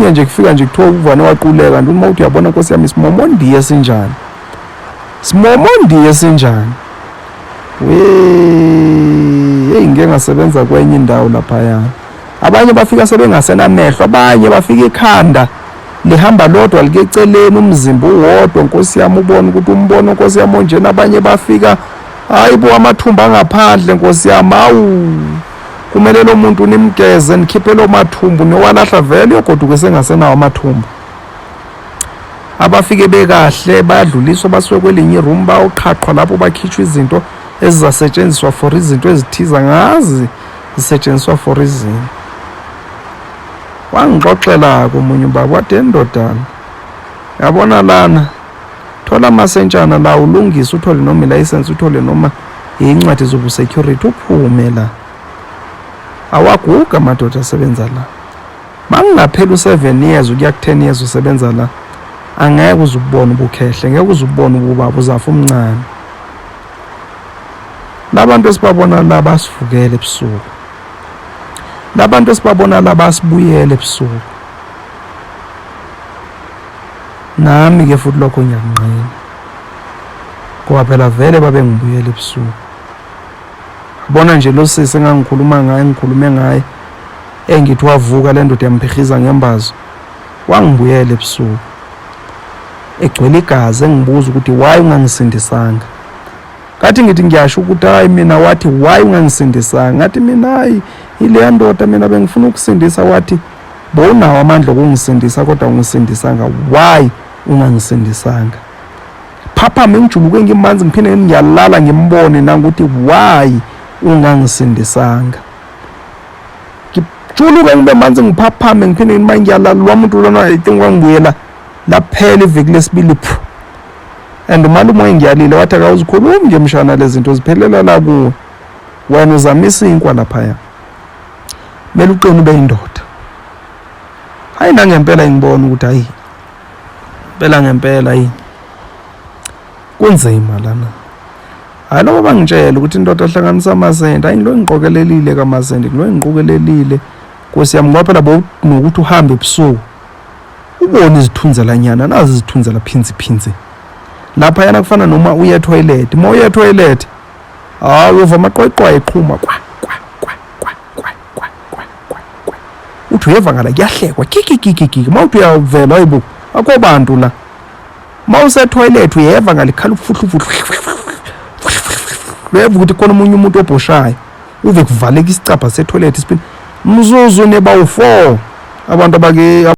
okunye nje kufika nje kuthiwa uvane waquleka kanti uma uthi uyabona Nkosi yami simomondiye sinjani, simomondiye sinjani. Hey ngeke ngasebenza kwenye indawo laphaya. Abanye bafika sebengasenamehlo, abanye bafika ikhanda lihamba lodwa like eceleni, umzimba uwodwa Nkosi yami ubone ukuthi umbono Nkosi yami onjena. Abanye bafika hayibo amathumba ngaphandle Nkosi yami, awu kumele lo muntu nimgeze nikhiphe lo mathumbu niwalahla vele yogoduke sengasenawo amathumbu. Abafike bekahle bayadluliswa basuke kwelinye iroom bayoqhaqhwa lapho bakhitshwa izinto ezizasetshenziswa for izinto ezithiza, ngazi zisetshenziswa for izinto. Wangixoxela komunye ubaba wathi endodana yabona lana thola amasentshana la ulungise uthole noma license uthole noma incwadi zobu security uphume la. Awaguga amadoda asebenza la. Mangingaphela u7 years ukuya ku10 years usebenza la, angeke uzubona ubukhehle, ngeke uzubona ubaba uzafa umncane. Labantu esibabona la basivukele ebusuku, labantu esibabona la basibuyele ebusuku. Nami ke futhi lokho ngiyanqina ngoba phela vele babe ngibuyele ebusuku. Bona nje lo sisi engangikhuluma ngaye, ngikhulume ngaye engithi wavuka le ndoda yamphihiza ngembazo, wangibuyela ebusuku egcwele igazi engibuza ukuthi why ungangisindisanga. Kathi ngithi ngiyasho ukuthi hayi mina, wathi why ungangisindisanga. Ngathi mina hayi ile ndoda mina bengifuna ukusindisa, wathi bonawo amandla okungisindisa kodwa ungisindisanga, why ungangisindisanga. Phapha ngijuluke ngimanzi ngiphinde ngiyalala ngimbone nangokuthi why ungangisindisanga. Ngijuluke ngibe manzi ngiphaphame ngiphinde ngiyalala lo muntu lona ithi ngangibuyela laphela iviki lesibili phu. And umalume ngiyalile wathi akawuzikhulumi nje mshana lezi zinto ziphelela la kuwe, wena uzamisa inkwa laphaya, mele uqine ube indoda. Hayi nangempela ngibona ukuthi hayi phela ngempela yini kunzima lana. Hayi lo bangitshela ukuthi indoda ahlanganisa amasende, hayi lo ngiqokelelile kamasende, lo ngiqokelelile Nkosi yami, ngoba phela bokuthi uhambe ebusuku ubone izithunzela nyana, nazi izithunzela phinzi lapha yana kufana noma uya toilet. Uma uya toilet uva amaqweqwa eqhuma kwa uthi uyeva ngala kuyahlekwa kiki. Uma uthi uyavela hayibo akho bantu la. Uma use toilet uyeva ngalikhala ufuhlufu uyeva ukuthi khona umunye umuntu obhoshayo, uve kuvaleka isicapha se toilet spin mzuzu neba u4 abantu abake